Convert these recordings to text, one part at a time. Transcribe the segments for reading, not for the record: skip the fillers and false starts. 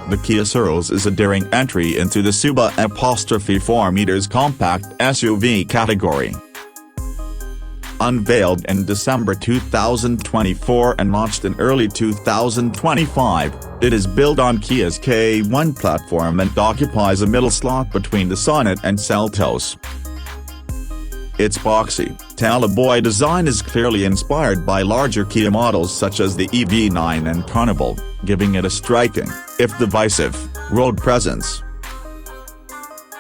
The Kia Syros is a daring entry into the sub-4 meters compact SUV category. Unveiled in December 2024 and launched in early 2025, it is built on Kia's K1 platform and occupies a middle slot between the Sonet and Seltos. Its boxy, Talaboy design is clearly inspired by larger Kia models such as the EV9 and Carnival, giving it a striking, if divisive, road presence.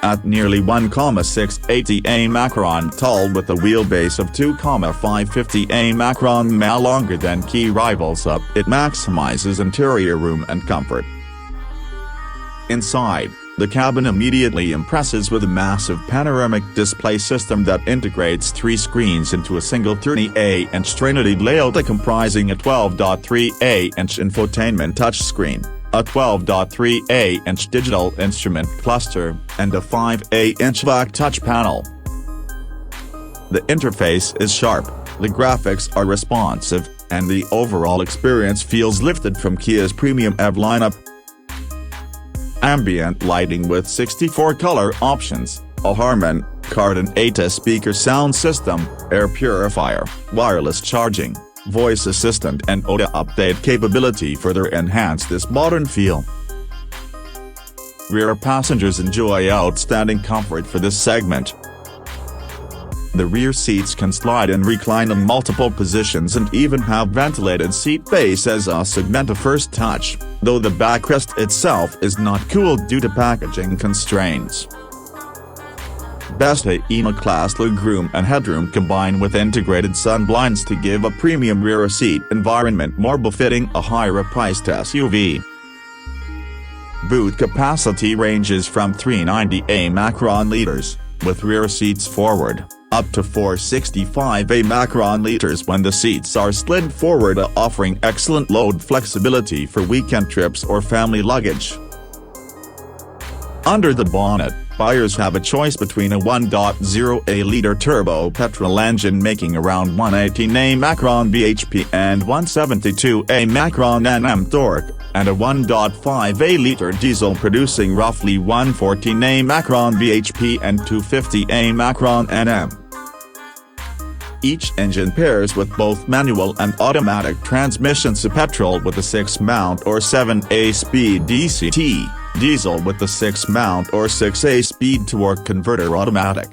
At nearly 1,680 macron tall with a wheelbase of 2,550 macron longer than key rivals up, it maximizes interior room and comfort. Inside, the cabin immediately impresses with a massive panoramic display system that integrates 3 screens into a single 30-inch Trinity layout comprising a 12.3-inch infotainment touchscreen, a 12.3-inch digital instrument cluster, and a 5-inch back touch panel. The interface is sharp, the graphics are responsive, and the overall experience feels lifted from Kia's premium EV lineup. Ambient lighting with 64 color options, a Harman Kardon 8-speaker sound system, air purifier, wireless charging, voice assistant and auto update capability further enhance this modern feel. Rear passengers enjoy outstanding comfort for this segment. The rear seats can slide and recline in multiple positions and even have ventilated seat base as a segment of first touch, though the backrest itself is not cooled due to packaging constraints. Best class legroom and headroom combine with integrated sun blinds to give a premium rear seat environment more befitting a higher-priced SUV. Boot capacity ranges from 390 macron liters, with rear seats forward, up to 465 macron liters when the seats are slid forward, offering excellent load flexibility for weekend trips or family luggage. Under the bonnet, buyers have a choice between a 1.0-liter turbo petrol engine making around 118 macron bhp and 172 macron Nm torque, and a 1.5-liter diesel producing roughly 114 macron bhp and 250 macron Nm. Each engine pairs with both manual and automatic transmissions, a petrol with a 6-mount or 7-speed DCT, diesel with the 6-mount or 6-speed torque converter automatic.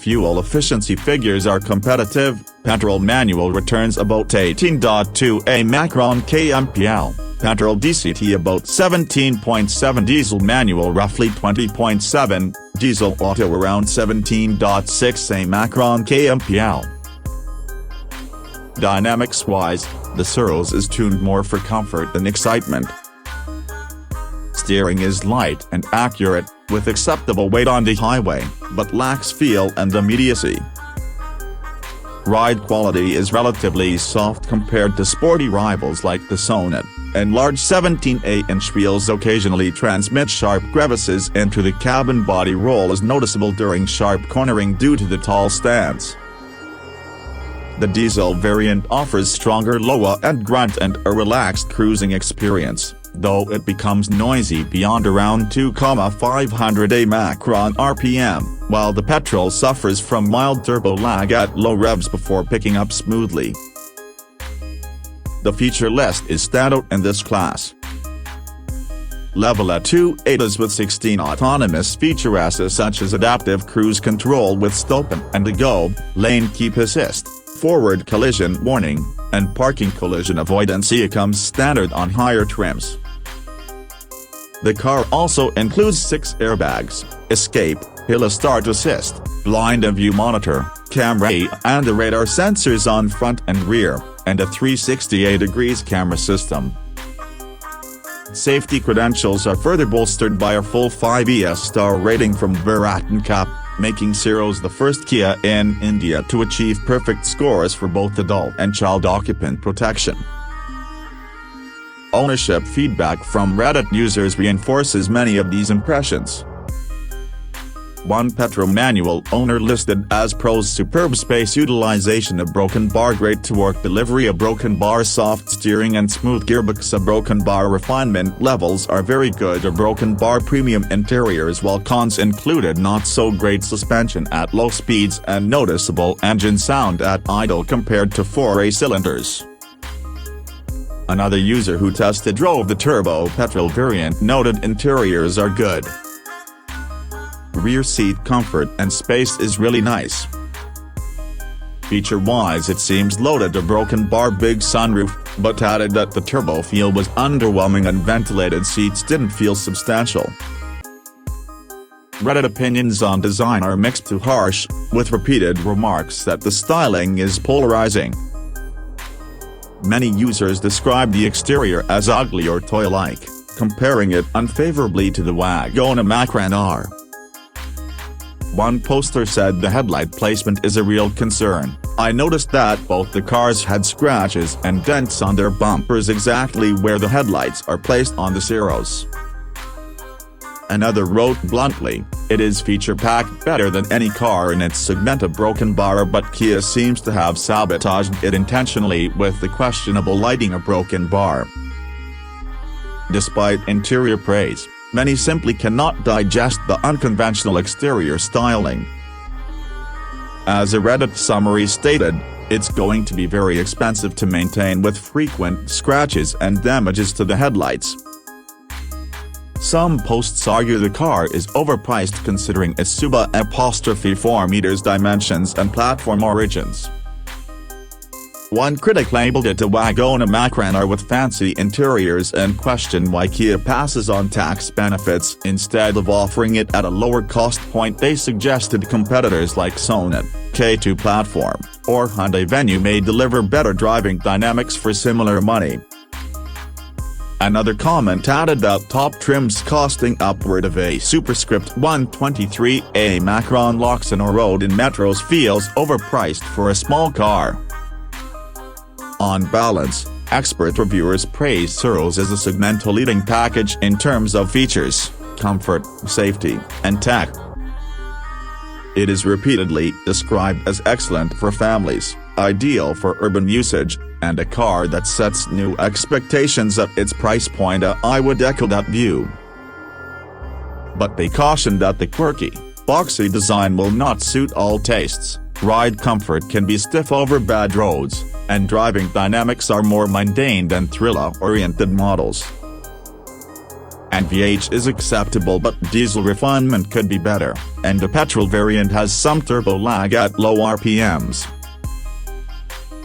Fuel efficiency figures are competitive. Petrol manual returns about 18.2 macron kmpl, petrol DCT about 17.7, diesel manual roughly 20.7, diesel auto around 17.6 macron kmpl. Dynamics-wise, the Syros is tuned more for comfort than excitement. Steering is light and accurate, with acceptable weight on the highway, but lacks feel and immediacy. Ride quality is relatively soft compared to sporty rivals like the Sonet, and large 17-inch wheels occasionally transmit sharp crevices into the cabin. Body roll is noticeable during sharp cornering due to the tall stance. The diesel variant offers stronger low-end grunt and a relaxed cruising experience, though it becomes noisy beyond around 2,500 macron RPM, while the petrol suffers from mild turbo lag at low revs before picking up smoothly. The feature list is standout in this class. Level at 2 ADAS with 16 autonomous features such as adaptive cruise control with stop and go, lane keep assist, forward collision warning, and parking collision avoidance comes standard on higher trims. The car also includes 6 airbags, escape, hill start assist, blind view monitor, camera and the radar sensors on front and rear, and a 360 camera system. Safety credentials are further bolstered by a full 5 star rating from Veratncap, making Syros the first Kia in India to achieve perfect scores for both adult and child occupant protection. Ownership feedback from Reddit users reinforces many of these impressions. One Petrol manual owner listed as pros: superb space utilization, a broken bar, great to work delivery, a broken bar, soft steering and smooth gearbox, a broken bar, refinement levels are very good, a broken bar, premium interiors, while cons included not so great suspension at low speeds and noticeable engine sound at idle compared to 4A cylinders. Another user who tested drove the turbo petrol variant noted interiors are good. Rear seat comfort and space is really nice. Feature-wise it seems loaded, a broken bar, big sunroof, but added that the turbo feel was underwhelming and ventilated seats didn't feel substantial. Reddit opinions on design are mixed to harsh, with repeated remarks that the styling is polarizing. Many users describe the exterior as ugly or toy-like, comparing it unfavorably to the Wagon Macran R. One poster said the headlight placement is a real concern. I noticed that both the cars had scratches and dents on their bumpers exactly where the headlights are placed on the Syros. Another wrote bluntly, it is feature-packed, better than any car in its segment, a broken bar, but Kia seems to have sabotaged it intentionally with the questionable lighting, a broken bar. Despite interior praise, many simply cannot digest the unconventional exterior styling. As a Reddit summary stated, it's going to be very expensive to maintain with frequent scratches and damages to the headlights. Some posts argue the car is overpriced considering its *4 meters dimensions and platform origins. One critic labeled it a Wagon Macran R with fancy interiors and questioned why Kia passes on tax benefits instead of offering it at a lower cost point. They suggested competitors like Sonet, K2 platform, or Hyundai Venue may deliver better driving dynamics for similar money. Another comment added that top trims costing upward of a superscript 123A Macron locks on a road in metros feels overpriced for a small car. On balance, expert reviewers praise Syros as a segment-leading package in terms of features, comfort, safety, and tech. It is repeatedly described as excellent for families, ideal for urban usage, and a car that sets new expectations at its price point. I would echo that view. But they cautioned that the quirky, boxy design will not suit all tastes, ride comfort can be stiff over bad roads, and driving dynamics are more mundane than thriller-oriented models. And V8 is acceptable, but diesel refinement could be better, and the petrol variant has some turbo lag at low RPMs.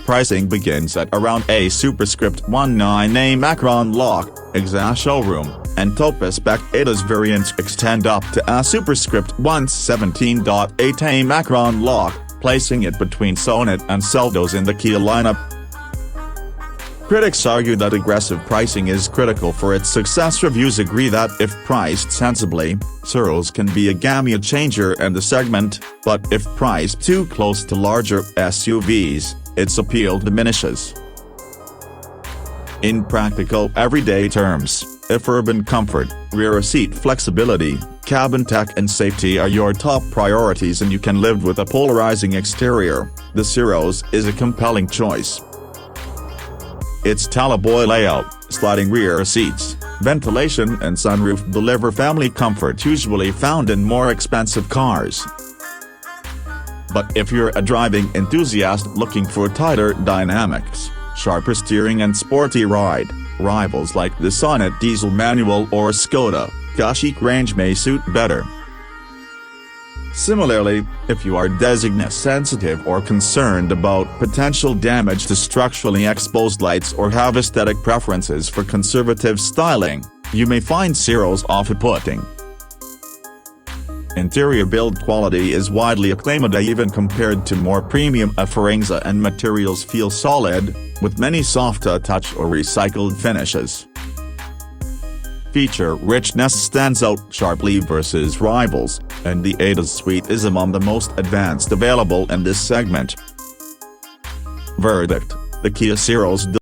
Pricing begins at around a superscript 19A Macron lock, Exa showroom, and Top Spec ADAS variants extend up to a superscript 117.8A Macron lock, placing it between Sonet and Seltos in the Kia lineup. Critics argue that aggressive pricing is critical for its success. Reviews agree that if priced sensibly, Syros can be a game changer in the segment, but if priced too close to larger SUVs, its appeal diminishes. In practical, everyday terms, if urban comfort, rear seat flexibility, cabin tech and safety are your top priorities and you can live with a polarizing exterior, the Syros is a compelling choice. Its Talaboy layout, sliding rear seats, ventilation and sunroof deliver family comfort usually found in more expensive cars. But if you're a driving enthusiast looking for tighter dynamics, sharper steering and sporty ride, rivals like the Sonet diesel manual or Skoda Kashik range may suit better. Similarly, if you are designate sensitive or concerned about potential damage to structurally exposed lights or have aesthetic preferences for conservative styling, you may find Syros off-putting. Interior build quality is widely acclaimed, even compared to more premium offerings, and materials feel solid, with many soft touch or recycled finishes. Feature richness stands out sharply versus rivals, and the ADAS suite is among the most advanced available in this segment. Verdict: the Kia Syros